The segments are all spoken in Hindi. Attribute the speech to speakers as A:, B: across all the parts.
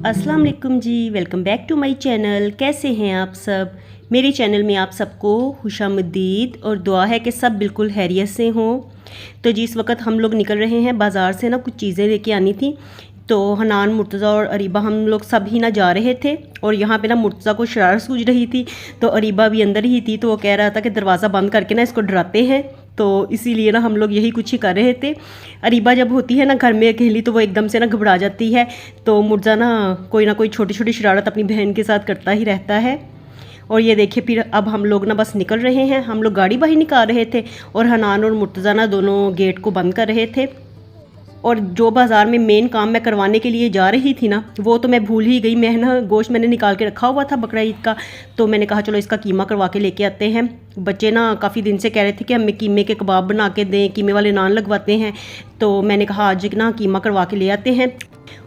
A: अस्सलाम वालेकुम जी, welcome back to my channel. कैसे हैं आप सब? मेरे चैनल में आप सबको खुशामदीद और दुआ है कि सब बिल्कुल खैरियत से हों। तो जी इस वक्त हम लोग निकल रहे हैं बाज़ार से ना, कुछ चीज़ें लेके आनी थी। तो हनान, मुर्तज़ा और अरीबा हम लोग सब ही ना जा रहे थे। और यहाँ पे ना मुर्तज़ा को शरारत सूझ रही थी, तो अरीबा भी अंदर ही थी। तो वो कह रहा था कि दरवाज़ा बंद करके ना इसको डराते हैं। तो इसीलिए ना हम लोग यही कुछ ही कर रहे थे। अरीबा जब होती है ना घर में अकेली, तो वो एकदम से ना घबरा जाती है। तो मुर्तज़ा ना कोई छोटी छोटी शरारत अपनी बहन के साथ करता ही रहता है। और ये देखिए फिर अब हम लोग ना बस निकल रहे हैं। हम लोग गाड़ी बाहर निकाल रहे थे और हनान और मुर्तज़ा ना दोनों गेट को बंद कर रहे थे। और जो बाज़ार में मेन काम मैं करवाने के लिए जा रही थी ना, वो तो मैं भूल ही गई। मैं ना गोश्त मैंने निकाल के रखा हुआ था बकरा ईद का, तो मैंने कहा चलो इसका कीमा करवा के लेके आते हैं। बच्चे ना काफ़ी दिन से कह रहे थे कि हमें कीमे के कबाब बना के दें, कीमे वाले नान लगवाते हैं। तो मैंने कहा आज ना कीमा करवा के ले आते हैं।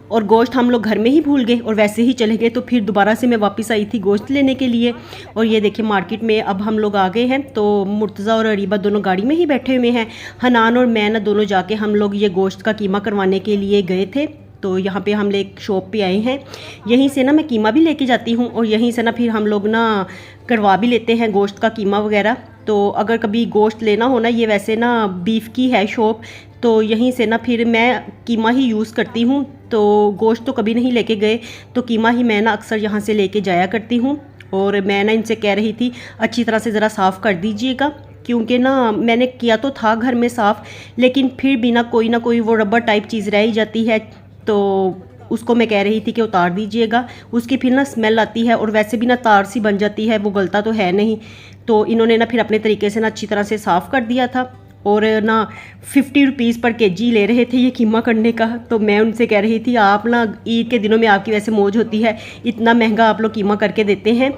A: और गोश्त हम लोग घर में ही भूल गए और वैसे ही चले गए। तो फिर दोबारा से मैं वापस आई थी गोश्त लेने के लिए। और ये देखिए मार्केट में अब हम लोग आ गए हैं। तो मुर्तज़ा और अरीबा दोनों गाड़ी में ही बैठे हुए हैं। हनान और मैं ना दोनों जाके हम लोग ये गोश्त का कीमा करवाने के लिए गए थे। तो यहाँ पे हम एक शॉप पे आए हैं। यहीं से ना मैं कीमा भी लेके जाती हूँ और यहीं से ना फिर हम लोग ना करवा भी लेते हैं गोश्त का कीमा वगैरह। तो अगर कभी गोश्त लेना हो ना, ये वैसे ना बीफ की है शॉप, तो यहीं से ना फिर मैं कीमा ही यूज़ करती हूँ। तो गोश्त तो कभी नहीं लेके गए, तो कीमा ही मैं ना अक्सर यहाँ से लेके जाया करती हूँ। और मैं ना इनसे कह रही थी अच्छी तरह से ज़रा साफ़ कर दीजिएगा, क्योंकि ना मैंने किया तो था घर में साफ़, लेकिन फिर भी ना कोई वो रबर टाइप चीज़ रह ही जाती है। तो उसको मैं कह रही थी कि उतार दीजिएगा, उसकी फिर ना स्मेल आती है और वैसे भी ना तार सी बन जाती है, वो गलता तो है नहीं। तो इन्होंने ना फिर अपने तरीके से ना अच्छी तरह से साफ़ कर दिया था। और ना 50 रुपीज़ पर केजी ले रहे थे ये कीमा करने का। तो मैं उनसे कह रही थी आप ना ईद के दिनों में आपकी वैसे मौज होती है, इतना महंगा आप लोग कीमा करके देते हैं।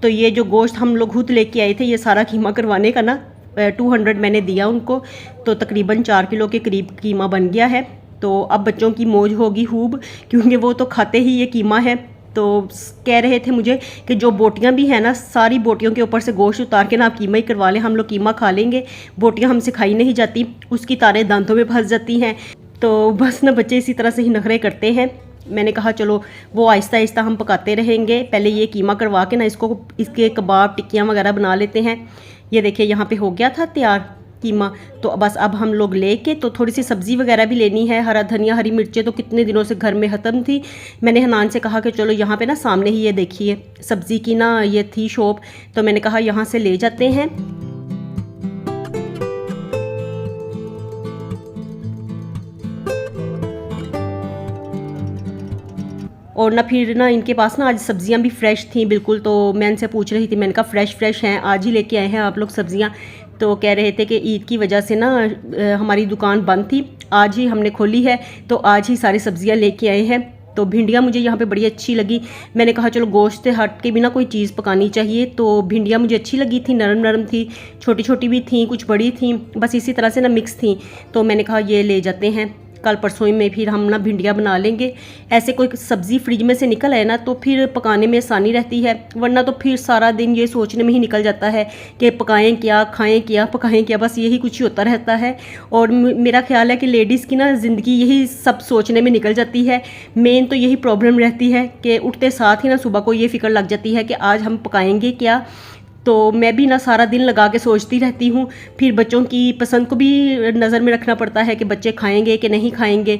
A: तो ये जो गोश्त हम लोग खुद लेके आए थे, ये सारा कीमा करवाने का ना 200 मैंने दिया उनको। तो तकरीबन 4 किलो के करीब कीमा बन गया है। तो अब बच्चों की मौज होगी खूब, क्योंकि वो तो खाते ही ये कीमा है। तो कह रहे थे मुझे कि जो बोटियां भी हैं ना, सारी बोटियों के ऊपर से गोश्त उतार के ना आप कीमा ही करवा लें, हम लोग कीमा खा लेंगे। बोटियां हमसे खाई नहीं जाती, उसकी तारें दांतों में फंस जाती हैं। तो बस ना बच्चे इसी तरह से ही नखरे करते हैं। मैंने कहा चलो वो आहिस्ता आहिस्ता हम पकाते रहेंगे, पहले ये कीमा करवा के ना इसके कबाब टिक्कियाँ वगैरह बना लेते हैं। ये देखिए यहाँ पे हो गया था तैयार कीमा। तो बस अब हम लोग लेके तो थोड़ी सी सब्ज़ी वगैरह भी लेनी है। हरा धनिया, हरी मिर्चें तो कितने दिनों से घर में ख़त्म थी। मैंने हनान से कहा कि चलो यहाँ पे ना सामने ही ये देखिए सब्ज़ी की ना ये थी शॉप, तो मैंने कहा यहाँ से ले जाते हैं। और ना फिर ना इनके पास ना आज सब्जियां भी फ़्रेश थी बिल्कुल। तो मैं इनसे पूछ रही थी, मैंने कहा फ़्रेश हैं, आज ही लेके आए हैं आप लोग सब्जियां? तो कह रहे थे कि ईद की वजह से ना हमारी दुकान बंद थी, आज ही हमने खोली है, तो आज ही सारी सब्जियां लेके आए हैं। तो भिंडियाँ मुझे यहाँ पे बड़ी अच्छी लगी। मैंने कहा चलो गोश्त से हट के भी ना कोई चीज़ पकानी चाहिए। तो भिंडियाँ मुझे अच्छी लगी थी, नरम नरम थी, छोटी छोटी भी थी, कुछ बड़ी थी, बस इसी तरह से ना मिक्स थी। तो मैंने कहा ये ले जाते हैं, कल परसों में फिर हम ना भिंडियाँ बना लेंगे। ऐसे कोई सब्ज़ी फ्रिज में से निकल आए ना, तो फिर पकाने में आसानी रहती है, वरना तो फिर सारा दिन ये सोचने में ही निकल जाता है कि पकाएं क्या, खाएं क्या, पकाएं क्या, बस यही कुछ ही होता रहता है। और मेरा ख्याल है कि लेडीज़ की ना ज़िंदगी यही सब सोचने में निकल जाती है। मेन तो यही प्रॉब्लम रहती है कि उठते साथ ही ना सुबह को ये फ़िक्र लग जाती है कि आज हम पकाएंगे क्या। तो मैं भी ना सारा दिन लगा के सोचती रहती हूँ। फिर बच्चों की पसंद को भी नज़र में रखना पड़ता है कि बच्चे खाएंगे कि नहीं खाएंगे।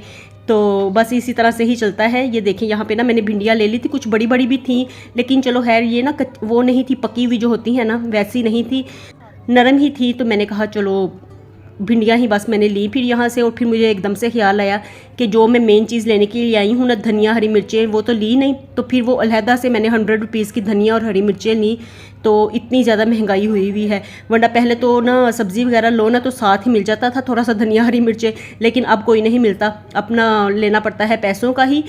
A: तो बस इसी तरह से ही चलता है। ये देखिए यहाँ पे ना मैंने भिंडियाँ ले ली थी, कुछ बड़ी बड़ी भी थी, लेकिन चलो खैर ये ना वो नहीं थी पकी हुई जो होती है ना, वैसी नहीं थी, नरम ही थी। तो मैंने कहा चलो भिंडियाँ ही बस मैंने ली फिर यहाँ से। और फिर मुझे एकदम से ख्याल आया कि जो मैं मेन चीज़ लेने के लिए आई हूँ ना, धनिया हरी मिर्चें, वो तो ली नहीं। तो फिर वो अलहदा से मैंने 100 रुपीज़ की धनिया और हरी मिर्चें ली। तो इतनी ज़्यादा महंगाई हुई है, वरना पहले तो ना सब्ज़ी वगैरह लो ना तो साथ ही मिल जाता था थोड़ा सा धनिया हरी मिर्चें, लेकिन अब कोई नहीं मिलता, अपना लेना पड़ता है पैसों का ही।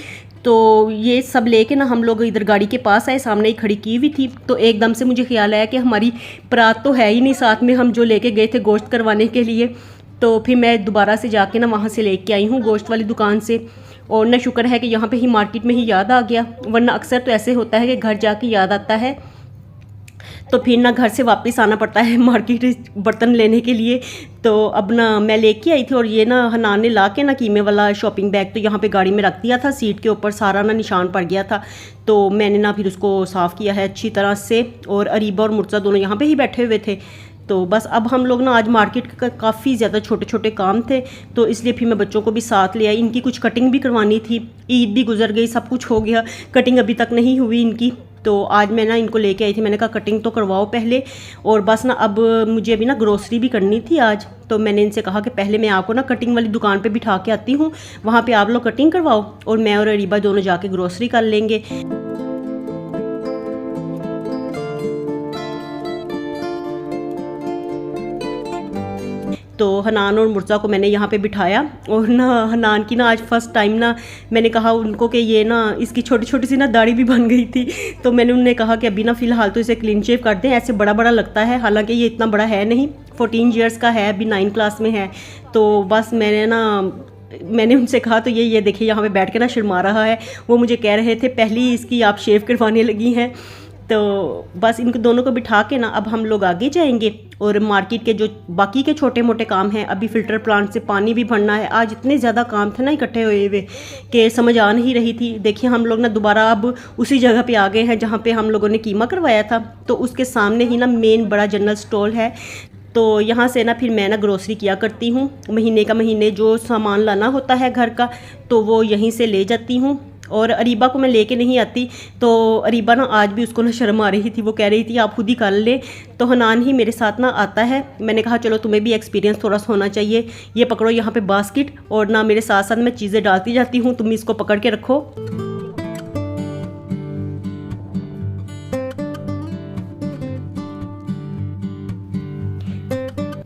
A: तो ये सब लेके ना हम लोग इधर गाड़ी के पास आए, सामने ही खड़ी की हुई थी। तो एकदम से मुझे ख्याल आया कि हमारी परात तो है ही नहीं साथ में, हम जो लेके गए थे गोश्त करवाने के लिए। तो फिर मैं दोबारा से जाके ना वहाँ से लेके आई हूँ गोश्त वाली दुकान से। और ना शुक्र है कि यहाँ पे ही मार्केट में ही याद आ गया, वरना अक्सर तो ऐसे होता है कि घर जाके याद आता है। तो फिर ना घर से वापस आना पड़ता है मार्केट बर्तन लेने के लिए। तो अब ना मैं लेके आई थी, और ये ना हनान ने ला के ना कीमे वाला शॉपिंग बैग तो यहाँ पे गाड़ी में रख दिया था, सीट के ऊपर सारा ना निशान पड़ गया था। तो मैंने ना फिर उसको साफ़ किया है अच्छी तरह से, और अरीबा और मुर्तज़ा दोनों यहाँ पे ही बैठे हुए थे। तो बस अब हम लोग ना आज मार्केट का काफ़ी ज़्यादा छोटे छोटे काम थे, तो इसलिए फिर मैं बच्चों को भी साथ ले आई। इनकी कुछ कटिंग भी करवानी थी, ईद भी गुजर गई, सब कुछ हो गया, कटिंग अभी तक नहीं हुई इनकी। तो आज मैं ना इनको लेके आई थी, मैंने कहा कटिंग तो करवाओ पहले, और बस ना अब मुझे अभी ना ग्रोसरी भी करनी थी आज। तो मैंने इनसे कहा कि पहले मैं आपको ना कटिंग वाली दुकान पे बिठा के आती हूँ, वहाँ पे आप लोग कटिंग करवाओ और मैं और अरीबा दोनों जाके ग्रोसरी कर लेंगे। तो हनान और मुर्जा को मैंने यहाँ पे बिठाया, और ना हनान की ना आज फ़र्स्ट टाइम ना मैंने कहा उनको कि ये ना इसकी छोटी छोटी सी ना दाढ़ी भी बन गई थी। तो मैंने उन्हें कहा कि अभी ना फ़िलहाल तो इसे क्लीन शेव कर दें, ऐसे बड़ा बड़ा लगता है, हालांकि ये इतना बड़ा है नहीं, 14 ईयर्स का है, अभी 9 क्लास में है। तो बस मैंने उनसे कहा, तो ये देखिए यहाँ पे बैठ के ना शर्मा रहा है। वो मुझे कह रहे थे पहली इसकी आप शेव करवाने लगी हैं। तो बस इनको दोनों को बिठा के ना अब हम लोग आगे जाएंगे, और मार्केट के जो बाकी के छोटे मोटे काम हैं, अभी फ़िल्टर प्लांट से पानी भी भरना है। आज इतने ज़्यादा काम थे ना इकट्ठे हुए हुए कि समझ आ नहीं रही थी। देखिए हम लोग ना दोबारा अब उसी जगह पे आ गए हैं जहाँ पे हम लोगों ने कीमा करवाया था। तो उसके सामने ही ना मेन बड़ा जनरल स्टोर है। तो यहाँ से ना फिर मैं ना ग्रोसरी किया करती हूँ, महीने जो सामान लाना होता है घर का, तो वो यहीं से ले जाती हूँ। और अरीबा को मैं लेके नहीं आती, तो अरीबा ना आज भी उसको ना शर्म आ रही थी, वो कह रही थी आप खुद ही कर ले। तो हनान ही मेरे साथ ना आता है। मैंने कहा चलो तुम्हें भी एक्सपीरियंस थोड़ा सा होना चाहिए, ये पकड़ो यहाँ पे बास्केट, और ना मेरे साथ साथ मैं चीज़ें डालती जाती हूँ, तुम इसको पकड़ के रखो।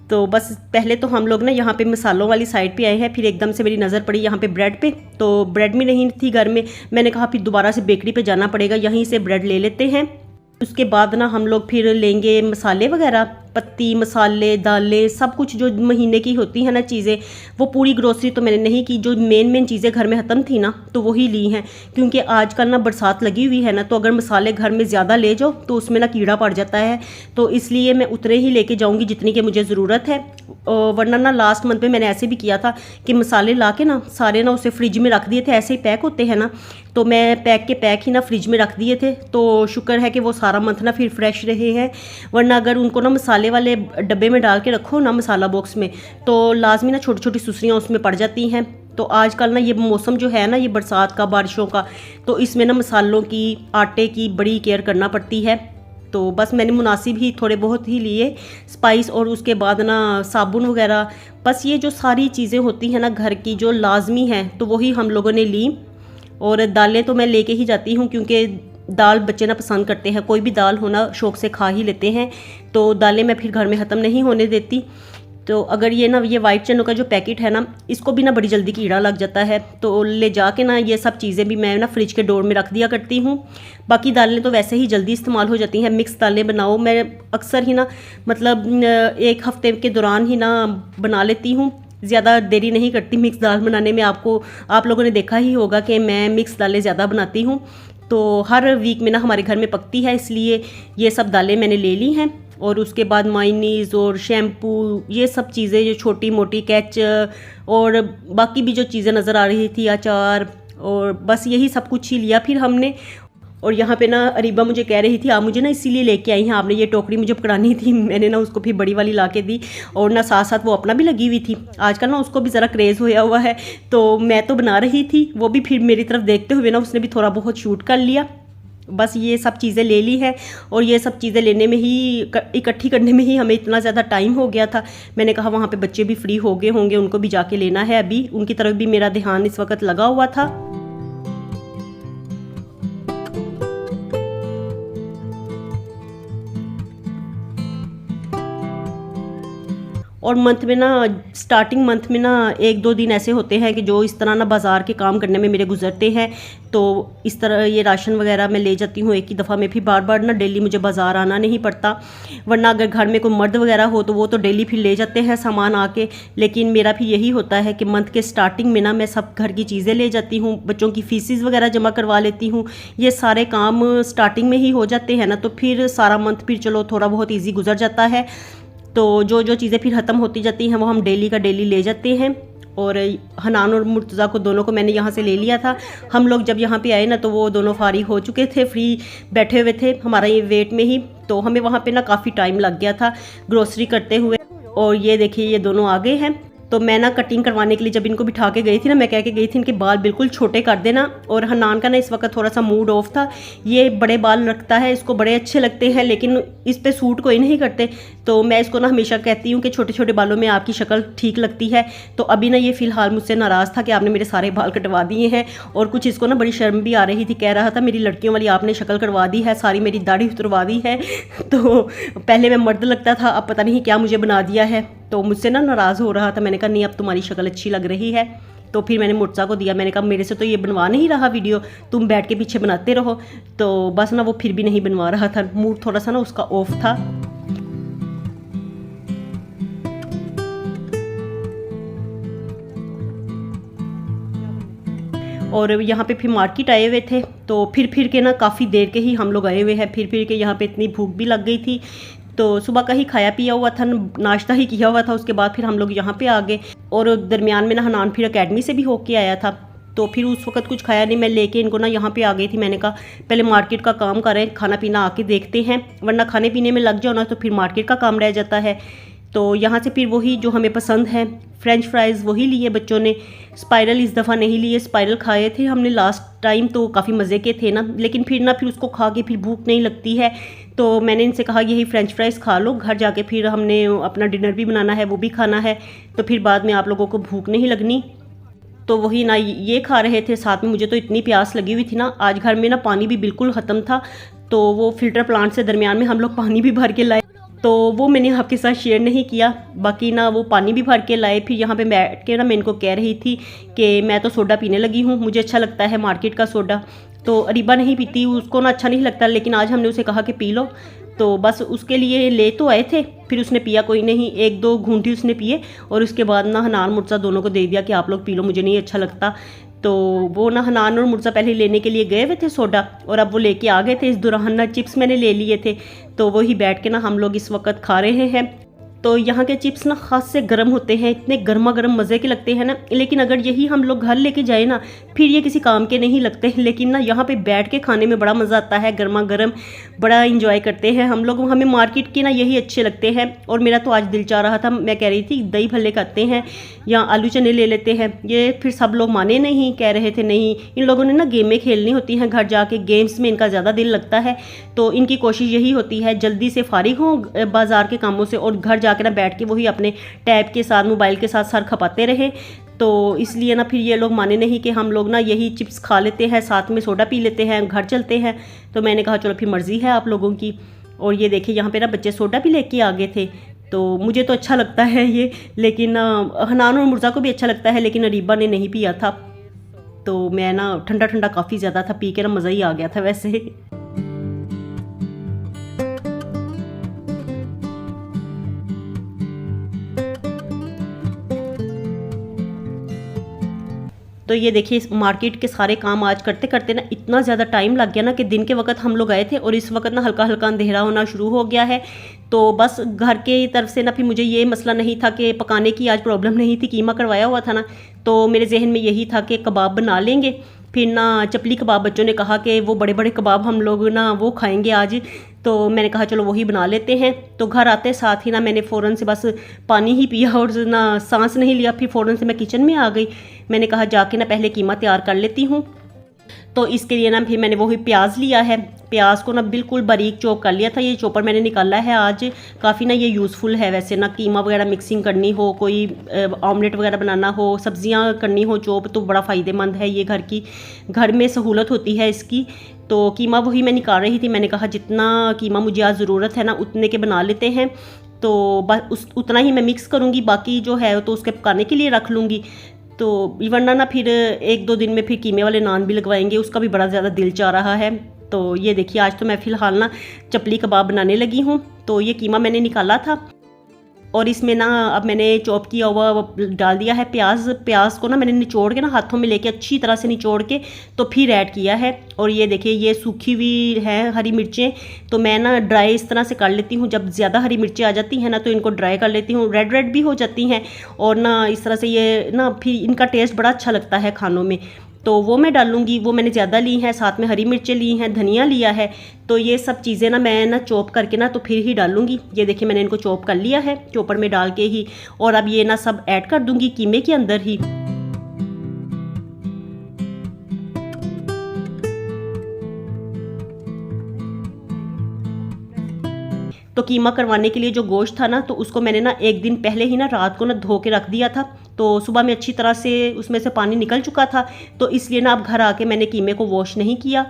A: तो बस पहले तो हम लोग ना यहाँ पे मसालों वाली साइड पे आए हैं, फिर एकदम से मेरी नज़र पड़ी यहाँ पे ब्रेड पे, तो ब्रेड भी नहीं थी घर में। मैंने कहा फिर दोबारा से बेकरी पे जाना पड़ेगा, यहीं से ब्रेड ले लेते हैं। उसके बाद ना हम लोग फिर लेंगे मसाले वगैरह, पत्ती, मसाले, दालें, सब कुछ जो महीने की होती हैं ना चीज़ें। वो पूरी ग्रोसरी तो मैंने नहीं की, जो मेन चीज़ें घर में ख़त्म थी ना तो वही ली हैं, क्योंकि आजकल ना बरसात लगी हुई है ना, तो अगर मसाले घर में ज़्यादा ले जाओ तो उसमें ना कीड़ा पड़ जाता है। तो इसलिए मैं उतने ही लेके जाऊँगी जितनी की मुझे ज़रूरत है। वरना ना लास्ट मंथ में मैंने ऐसे भी किया था कि मसाले ला के ना सारे ना उसे फ्रिज में रख दिए थे, ऐसे ही पैक होते हैं ना, तो मैं पैक के पैक ही ना फ्रिज में रख दिए थे। तो शुक्र है कि वो सारा मंथ ना फिर फ्रेश रहे हैं। वरना अगर उनको ना मसाले वाले डब्बे में डाल के रखो ना, मसाला बॉक्स में, तो लाजमी ना छोटी छोटी सुसरियाँ उसमें पड़ जाती हैं। तो आजकल ना ये मौसम जो है ना, ये बरसात का, बारिशों का, तो इसमें ना मसालों की, आटे की बड़ी केयर करना पड़ती है। तो बस मैंने मुनासिब ही थोड़े बहुत ही लिए स्पाइस, और उसके बाद ना साबुन वगैरह। बस ये जो सारी चीज़ें होती हैं ना घर की जो लाजमी हैं, तो वही हम लोगों ने ली। और दालें तो मैं लेके ही जाती हूँ, क्योंकि दाल बच्चे ना पसंद करते हैं, कोई भी दाल होना शौक़ से खा ही लेते हैं। तो दालें मैं फिर घर में ख़त्म नहीं होने देती। तो अगर ये वाइट चनों का जो पैकेट है ना, इसको भी ना बड़ी जल्दी कीड़ा लग जाता है, तो ले जाके ना ये सब चीज़ें भी मैं ना फ्रिज के डोर में रख दिया करती हूँ। बाकी दालें तो वैसे ही जल्दी इस्तेमाल हो जाती हैं। मिक्स दालें बनाओ, मैं अक्सर ही ना मतलब 1 हफ्ते के दौरान ही ना बना लेती हूँ, ज़्यादा देरी नहीं करती मिक्स दाल बनाने में। आप लोगों ने देखा ही होगा कि मैं मिक्स दालें ज़्यादा बनाती हूँ, तो हर वीक में ना हमारे घर में पकती है, इसलिए ये सब दालें मैंने ले ली हैं। और उसके बाद मायनीज़ और शैम्पू, ये सब चीज़ें जो छोटी मोटी, कैच और बाकी भी जो चीज़ें नज़र आ रही थी, अचार, और बस यही सब कुछ ही लिया फिर हमने। और यहाँ पे ना अरीबा मुझे कह रही थी आप मुझे ना इसीलिए लेके आई हैं, आपने ये टोकरी मुझे पकड़ानी थी। मैंने ना उसको फिर बड़ी वाली ला के दी, और ना साथ साथ वो अपना भी लगी हुई थी। आजकल ना उसको भी ज़रा क्रेज़ होया हुआ है, तो मैं तो बना रही थी, वो भी फिर मेरी तरफ देखते हुए ना उसने भी थोड़ा बहुत शूट कर लिया। बस ये सब चीज़ें ले ली हैं, और ये सब चीज़ें लेने में ही, इकट्ठी करने में ही हमें इतना ज़्यादा टाइम हो गया था। मैंने कहा वहाँ पे बच्चे भी फ्री हो गए होंगे, उनको भी जाके लेना है, अभी उनकी तरफ भी मेरा ध्यान इस वक्त लगा हुआ था। और मंथ में ना, स्टार्टिंग मंथ में ना 1-2 दिन ऐसे होते हैं कि जो इस तरह ना बाज़ार के काम करने में मेरे गुजरते हैं। तो इस तरह ये राशन वगैरह मैं ले जाती हूँ एक ही दफ़ा में, फिर बार बार ना डेली मुझे बाज़ार आना नहीं पड़ता। वरना अगर घर में कोई मर्द वगैरह हो तो वो तो डेली फिर ले जाते हैं सामान आके, लेकिन मेरा फिर यही होता है कि मंथ के स्टार्टिंग में ना मैं सब घर की चीज़ें ले जाती हूँ, बच्चों की फीसिस वगैरह जमा करवा लेती हूँ। ये सारे काम स्टार्टिंग में ही हो जाते हैं ना, तो फिर सारा मंथ फिर चलो थोड़ा बहुत ईजी गुजर जाता है। तो जो जो चीज़ें फिर ख़त्म होती जाती हैं वो हम डेली का डेली ले जाते हैं। और हनान और मुर्तज़ा को दोनों को मैंने यहाँ से ले लिया था। हम लोग जब यहाँ पे आए ना तो वो दोनों फारिग हो चुके थे, फ्री बैठे हुए थे हमारा ये वेट में ही। तो हमें वहाँ पे ना काफ़ी टाइम लग गया था ग्रोसरी करते हुए। और ये देखिए ये दोनों आ गए हैं। तो मैं ना कटिंग करवाने के लिए जब इनको बिठा के गई थी ना, मैं कह के गई थी इनके बाल बिल्कुल छोटे कर देना। और हनान का ना इस वक्त थोड़ा सा मूड ऑफ था, ये बड़े बाल रखता है, इसको बड़े अच्छे लगते हैं लेकिन इस पे सूट कोई नहीं करते। तो मैं इसको ना हमेशा कहती हूँ कि छोटे छोटे बालों में आपकी शक्ल ठीक लगती है। तो अभी ना ये फ़िलहाल मुझसे नाराज़ था कि आपने मेरे सारे बाल कटवा दिए हैं, और कुछ इसको ना बड़ी शर्म भी आ रही थी, कह रहा था मेरी लड़कियों वाली आपने शक्ल करवा दी है, सारी मेरी दाढ़ी उतरवा दी है। तो पहले मैं मर्द लगता था, अब पता नहीं क्या मुझे बना दिया है। तो मुझसे ना नाराज़ हो रहा था। मैंने कहा नहीं अब तुम्हारी शक्ल अच्छी लग रही है। तो फिर मैंने मुर्तज़ा को दिया, मैंने कहा मेरे से तो ये बनवा नहीं रहा वीडियो, तुम बैठ के पीछे बनाते रहो। तो बस ना वो फिर भी नहीं बनवा रहा था, मूड थोड़ा सा ना उसका ऑफ था। और यहाँ पे फिर मार्केट आए हुए थे, तो फिर के ना काफ़ी देर के ही हम लोग आए हुए हैं। फिर के यहाँ पे इतनी भूख भी लग गई थी, तो सुबह का ही खाया पिया हुआ था, नाश्ता ही किया हुआ था। उसके बाद फिर हम लोग यहाँ पे आ गए। और दरमियान में ना हनान फिर अकेडमी से भी होके आया था, तो फिर उस वक्त कुछ खाया नहीं। मैं लेके इनको ना यहाँ पे आ गई थी। मैंने कहा पहले मार्केट का काम कर रहे हैं, खाना पीना आके देखते हैं, वरना खाने पीने में लग जाओ ना तो फिर मार्केट का काम रह जाता है। तो यहाँ से फिर वही जो हमें पसंद है फ्रेंच फ्राइज़ वही लिए बच्चों ने। स्पाइरल इस दफ़ा नहीं लिए, स्पाइरल खाए थे हमने लास्ट टाइम, तो काफ़ी मज़े के थे ना, लेकिन फिर उसको खा के फिर भूख नहीं लगती है। तो मैंने इनसे कहा यही फ्रेंच फ्राइज़ खा लो, घर जाके फिर हमने अपना डिनर भी बनाना है, वो भी खाना है, तो फिर बाद में आप लोगों को भूख नहीं लगनी। तो वही ना ये खा रहे थे साथ में। मुझे तो इतनी प्यास लगी हुई थी ना, आज घर में ना पानी भी बिल्कुल ख़त्म था, तो वो फ़िल्टर प्लांट से दरमियान में हम लोग पानी भी भर के लाए, तो वो मैंने आपके साथ शेयर नहीं किया। बाकी ना वो पानी भी भर के लाए। फिर यहाँ पे बैठ के ना मैं इनको कह रही थी कि मैं तो सोडा पीने लगी हूँ, मुझे अच्छा लगता है मार्केट का सोडा। तो अरीबा नहीं पीती, उसको ना अच्छा नहीं लगता, लेकिन आज हमने उसे कहा कि पी लो, तो बस उसके लिए ले तो आए थे। फिर उसने पिया कोई नहीं, 1-2 घूंटी उसने पिए, और उसके बाद ना हनान मुर्तज़ा दोनों को दे दिया कि आप लोग पी लो, मुझे नहीं अच्छा लगता। तो वो ना हनान और मुर्तज़ा पहले लेने के लिए गए हुए थे सोडा, और अब वो लेके आ गए थे। इस दौरान ना चिप्स मैंने ले लिए थे, तो वही बैठ के ना हम लोग इस वक्त खा रहे हैं। तो यहाँ के चिप्स ना ख़ास से गर्म होते हैं, इतने गर्मा गर्म मज़े के लगते हैं ना, लेकिन अगर यही हम लोग घर लेके जाए ना फिर ये किसी काम के नहीं लगते। लेकिन ना यहाँ पे बैठ के खाने में बड़ा मज़ा आता है, गर्मा गर्म बड़ा इंजॉय करते हैं हम लोग। हमें मार्केट के ना यही अच्छे लगते हैं। और मेरा तो आज दिल चाह रहा था, मैं कह रही थी दही भल्ले खाते हैं या आलू चने ले लेते हैं। ये फिर सब लोग माने नहीं, कह रहे थे नहीं, इन लोगों ने ना गेमें खेलनी होती हैं घर जाके, गेम्स में इनका ज़्यादा दिल लगता है। तो इनकी कोशिश यही होती है जल्दी से फारिग हों बाज़ार के कामों से, और घर जाके ना बैठ के वही अपने टैब के साथ मोबाइल के साथ सर खपाते रहे। तो इसलिए ना फिर ये लोग माने नहीं कि हम लोग ना यही चिप्स खा लेते हैं, साथ में सोडा पी लेते हैं, घर चलते हैं। तो मैंने कहा चलो फिर मर्ज़ी है आप लोगों की। और ये देखिए यहाँ पे ना बच्चे सोडा भी लेके आ गए थे, तो मुझे तो अच्छा लगता है ये, लेकिन हनान और मुर्जा को भी अच्छा लगता है, लेकिन अरीबा ने नहीं पिया था। तो मैं ना ठंडा ठंडा काफ़ी ज़्यादा था, पी के ना मज़ा ही आ गया था वैसे। तो ये देखिए मार्केट के सारे काम आज करते करते ना इतना ज़्यादा टाइम लग गया ना कि दिन के वक्त हम लोग आए थे, और इस वक्त ना हल्का हल्का अंधेरा होना शुरू हो गया है। तो बस घर के तरफ से ना फिर मुझे ये मसला नहीं था कि पकाने की आज प्रॉब्लम नहीं थी, कीमा करवाया हुआ था ना, तो मेरे जहन में यही था कि कबाब बना लेंगे। फिर ना चपली कबाब बच्चों ने कहा कि वो बड़े बड़े कबाब हम लोग ना वो खाएंगे आज, तो मैंने कहा चलो वही बना लेते हैं। तो घर आते साथ ही ना मैंने फ़ौरन से बस पानी ही पिया और ना सांस नहीं लिया, फिर फ़ौरन से मैं किचन में आ गई। मैंने कहा जाके ना पहले कीमा तैयार कर लेती हूँ। तो इसके लिए ना फिर मैंने वही प्याज लिया है, प्याज को ना बिल्कुल बारीक चॉप कर लिया था। ये चॉपर मैंने निकाला है आज, काफ़ी ना ये यूज़फुल है वैसे ना, कीमा वगैरह मिक्सिंग करनी हो, कोई ऑमलेट वगैरह बनाना हो, सब्जियां करनी हो चॉप, तो बड़ा फ़ायदेमंद है ये, घर में सहूलत होती है इसकी। तो कीमा वही मैं निकाल रही थी। मैंने कहा जितना कीमा मुझे आज ज़रूरत है ना उतने के बना लेते हैं, तो बस उतना ही मैं मिक्स करूँगी, बाकी जो है तो उसके पकाने के लिए रख लूँगी। तो वरना ना फिर 1-2 दिन में फिर कीमे वाले नान भी लगवाएंगे, उसका भी बड़ा ज़्यादा दिल चाह रहा है। तो ये देखिए आज तो मैं फ़िलहाल ना चपली कबाब बनाने लगी हूँ। तो ये कीमा मैंने निकाला था और इसमें ना अब मैंने चॉप किया हुआ डाल दिया है प्याज को ना मैंने निचोड़ के ना हाथों में लेके अच्छी तरह से निचोड़ के तो फिर ऐड किया है। और ये देखिए ये सूखी हुई है हरी मिर्चें, तो मैं ना ड्राई इस तरह से कर लेती हूँ। जब ज़्यादा हरी मिर्चें आ जाती हैं ना तो इनको ड्राई कर लेती हूँ, रेड रेड भी हो जाती हैं और ना इस तरह से ये ना फिर इनका टेस्ट बड़ा अच्छा लगता है खानों में। तो वो मैं डालूँगी, वो मैंने ज़्यादा ली हैं, साथ में हरी मिर्चें ली हैं, धनिया लिया है। तो ये सब चीज़ें ना मैं ना चॉप करके ना तो फिर ही डालूँगी। ये देखिए मैंने इनको चॉप कर लिया है चॉपर में डाल के ही, और अब ये ना सब ऐड कर दूँगी कीमे के अंदर ही। तो कीमा करवाने के लिए जो गोश्त था ना तो उसको मैंने ना 1 दिन पहले ही ना रात को ना धो के रख दिया था। तो सुबह में अच्छी तरह से उसमें से पानी निकल चुका था, तो इसलिए ना अब घर आके मैंने कीमे को वॉश नहीं किया।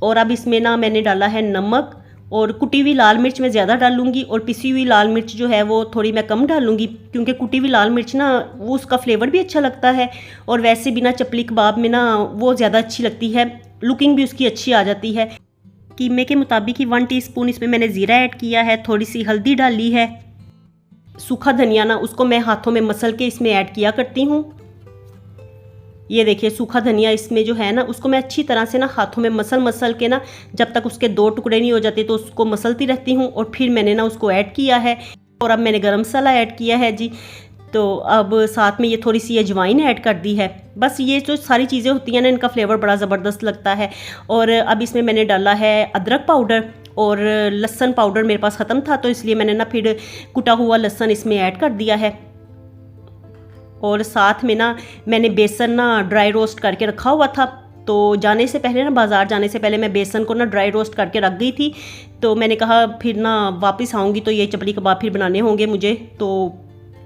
A: और अब इसमें ना मैंने डाला है नमक, और कुटी हुई लाल मिर्च मैं ज़्यादा डालूंगी और पिसी हुई लाल मिर्च जो है वो थोड़ी मैं कम डालूंगी, क्योंकि कुटी हुई लाल मिर्च ना वो उसका फ्लेवर भी अच्छा लगता है और वैसे भी ना चपली कबाब में ना वो ज़्यादा अच्छी लगती है, लुकिंग भी उसकी अच्छी आ जाती है। कीमे के मुताबिक ही 1 टीस्पून इसमें मैंने ज़ीरा ऐड किया है, थोड़ी सी हल्दी डाली है, सूखा धनिया ना उसको मैं हाथों में मसल के इसमें ऐड किया करती हूँ। ये देखिए सूखा धनिया इसमें जो है ना उसको मैं अच्छी तरह से ना हाथों में मसल के ना जब तक उसके 2 टुकड़े नहीं हो जाते तो उसको मसलती रहती हूँ, और फिर मैंने ना उसको ऐड किया है। और अब मैंने गरम मसाला ऐड किया है जी। तो अब साथ में ये थोड़ी सी अजवाइन ऐड कर दी है। बस ये जो सारी चीज़ें होती हैं ना इनका फ्लेवर बड़ा ज़बरदस्त लगता है। और अब इसमें मैंने डाला है अदरक पाउडर, और लहसुन पाउडर मेरे पास ख़त्म था तो इसलिए मैंने ना फिर कुटा हुआ लहसुन इसमें ऐड कर दिया है। और साथ में ना मैंने बेसन ना ड्राई रोस्ट करके रखा हुआ था, तो जाने से पहले ना बाज़ार जाने से पहले मैं बेसन को ना ड्राई रोस्ट करके रख गई थी। तो मैंने कहा फिर ना वापस आऊँगी तो ये चपली कबाब फिर बनाने होंगे मुझे, तो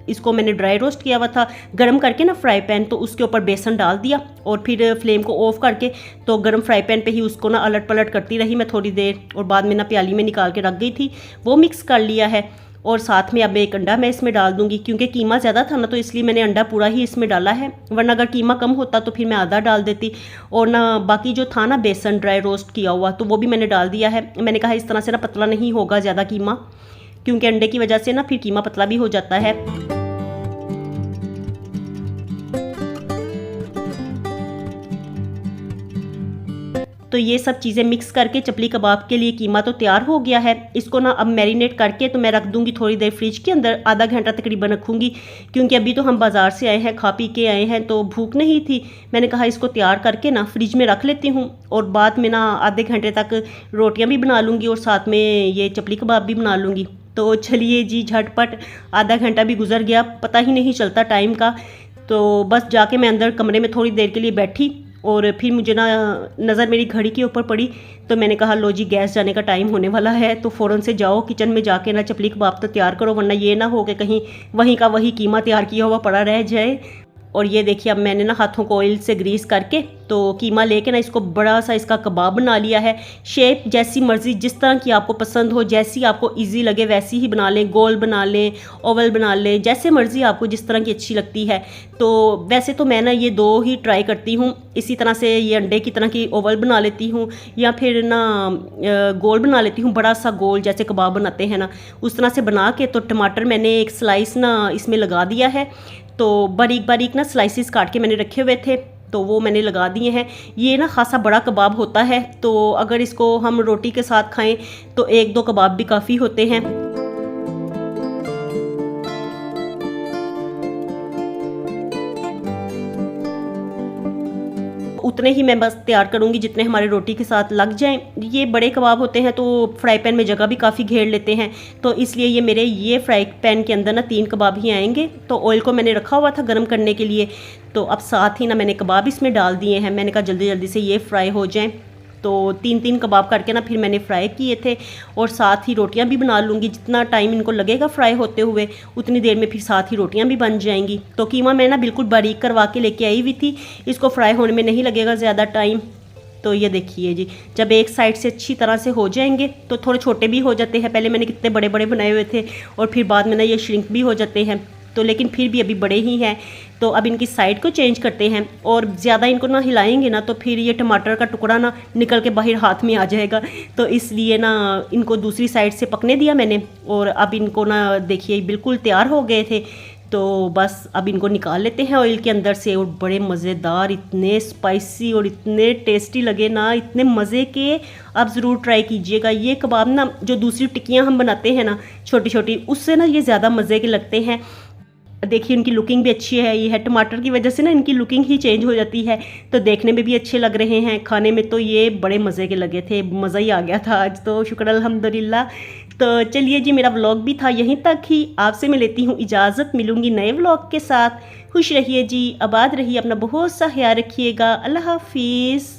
A: इसको मैंने ड्राई रोस्ट किया हुआ था गरम करके ना फ्राई पैन, तो उसके ऊपर बेसन डाल दिया और फिर फ्लेम को ऑफ करके तो गरम फ्राई पैन पे ही उसको ना अलट पलट करती रही मैं थोड़ी देर, और बाद में ना प्याली में निकाल के रख गई थी, वो मिक्स कर लिया है। और साथ में अब 1 अंडा मैं इसमें डाल दूंगी, क्योंकि कीमा ज़्यादा था ना तो इसलिए मैंने अंडा पूरा ही इसमें डाला है, वरना अगर कीमा कम होता तो फिर मैं आधा डाल देती। और ना बाकी जो था ना बेसन ड्राई रोस्ट किया हुआ तो वो भी मैंने डाल दिया है। मैंने कहा इस तरह से ना पतला नहीं होगा ज़्यादा कीमा, क्योंकि अंडे की वजह से ना फिर कीमा पतला भी हो जाता है। तो ये सब चीज़ें मिक्स करके चपली कबाब के लिए कीमा तो तैयार हो गया है। इसको ना अब मैरिनेट करके तो मैं रख दूंगी थोड़ी देर फ्रिज के अंदर, आधा घंटा तकरीबन रखूंगी, क्योंकि अभी तो हम बाज़ार से आए हैं, खा पी के आए हैं तो भूख नहीं थी। मैंने कहा इसको तैयार करके ना फ्रिज में रख लेती हूँ, और बाद में ना आधे घंटे तक रोटियाँ भी बना लूँगी और साथ में ये चपली कबाब भी बना लूँगी। तो चलिए जी झटपट आधा घंटा भी गुजर गया, पता ही नहीं चलता टाइम का। तो बस जाके मैं अंदर कमरे में थोड़ी देर के लिए बैठी और फिर मुझे ना नज़र मेरी घड़ी के ऊपर पड़ी, तो मैंने कहा लो जी गैस जाने का टाइम होने वाला है, तो फ़ौरन से जाओ किचन में जाके ना चपली कबाब तो तैयार करो, वरना ये ना हो कि कहीं वहीं का वही कीमा तैयार किया हुआ पड़ा रह जाए। और ये देखिए अब मैंने ना हाथों को ऑयल से ग्रीस करके तो कीमा लेके ना इसको बड़ा सा इसका कबाब बना लिया है। शेप जैसी मर्ज़ी जिस तरह की आपको पसंद हो, जैसी आपको इजी लगे वैसी ही बना लें, गोल बना लें, ओवल बना लें, जैसे मर्ज़ी आपको जिस तरह की अच्छी लगती है। तो वैसे तो मैं ना ये 2 ही ट्राई करती हूँ, इसी तरह से ये अंडे की तरह की ओवल बना लेती हूँ या फिर ना गोल बना लेती हूँ, बड़ा सा गोल जैसे कबाब बनाते हैं ना उस तरह से बना के। तो टमाटर मैंने 1 स्लाइस ना इसमें लगा दिया है, तो बारीक बारीक ना स्लाइसिस काट के मैंने रखे हुए थे तो वो मैंने लगा दिए हैं। ये ना खासा बड़ा कबाब होता है, तो अगर इसको हम रोटी के साथ खाएं तो 1-2 कबाब भी काफ़ी होते हैं। उतने ही मैं बस तैयार करूँगी जितने हमारे रोटी के साथ लग जाएं। ये बड़े कबाब होते हैं तो फ्राई पैन में जगह भी काफ़ी घेर लेते हैं, तो इसलिए ये मेरे ये फ्राई पैन के अंदर ना 3 कबाब ही आएंगे। तो ऑयल को मैंने रखा हुआ था गर्म करने के लिए, तो अब साथ ही ना मैंने कबाब इसमें डाल दिए हैं। मैंने कहा जल्दी जल्दी से ये फ्राई हो जाएँ, तो 3-3 कबाब करके ना फिर मैंने फ्राई किए थे। और साथ ही रोटियां भी बना लूँगी, जितना टाइम इनको लगेगा फ्राई होते हुए उतनी देर में फिर साथ ही रोटियां भी बन जाएंगी। तो कीमा मैं ना बिल्कुल बारीक करवा के लेके आई हुई थी, इसको फ्राई होने में नहीं लगेगा ज़्यादा टाइम। तो ये देखिए जी, जब एक साइड से अच्छी तरह से हो जाएंगे तो थोड़े छोटे भी हो जाते हैं। पहले मैंने कितने बड़े बड़े बनाए हुए थे और फिर बाद में ना ये श्रिंक भी हो जाते हैं, तो लेकिन फिर भी अभी बड़े ही हैं। तो अब इनकी साइड को चेंज करते हैं, और ज़्यादा इनको ना हिलाएंगे ना तो फिर ये टमाटर का टुकड़ा ना निकल के बाहर हाथ में आ जाएगा। तो इसलिए ना इनको दूसरी साइड से पकने दिया मैंने, और अब इनको ना देखिए बिल्कुल तैयार हो गए थे। तो बस अब इनको निकाल लेते हैं ऑयल के अंदर से, और बड़े मज़ेदार, इतने स्पाइसी और इतने टेस्टी लगे ना, इतने मज़े के। आप ज़रूर ट्राई कीजिएगा। ये कबाब ना जो दूसरी टिक्कियाँ हम बनाते हैं ना छोटी छोटी, उससे ना ये ज़्यादा मज़े के लगते हैं। देखिए इनकी लुकिंग भी अच्छी है, ये है टमाटर की वजह से ना इनकी लुकिंग ही चेंज हो जाती है, तो देखने में भी अच्छे लग रहे हैं। खाने में तो ये बड़े मज़े के लगे थे, मज़ा ही आ गया था आज तो, शुक्र अल्हम्दुलिल्लाह। तो चलिए जी, मेरा व्लॉग भी था यहीं तक ही। आपसे मैं लेती हूँ इजाज़त, मिलूँगी नए व्लॉग के साथ। खुश रहिए जी, आबाद रहिए, अपना बहुत सा ख्याल रखिएगा। अल्लाह हाफिज़।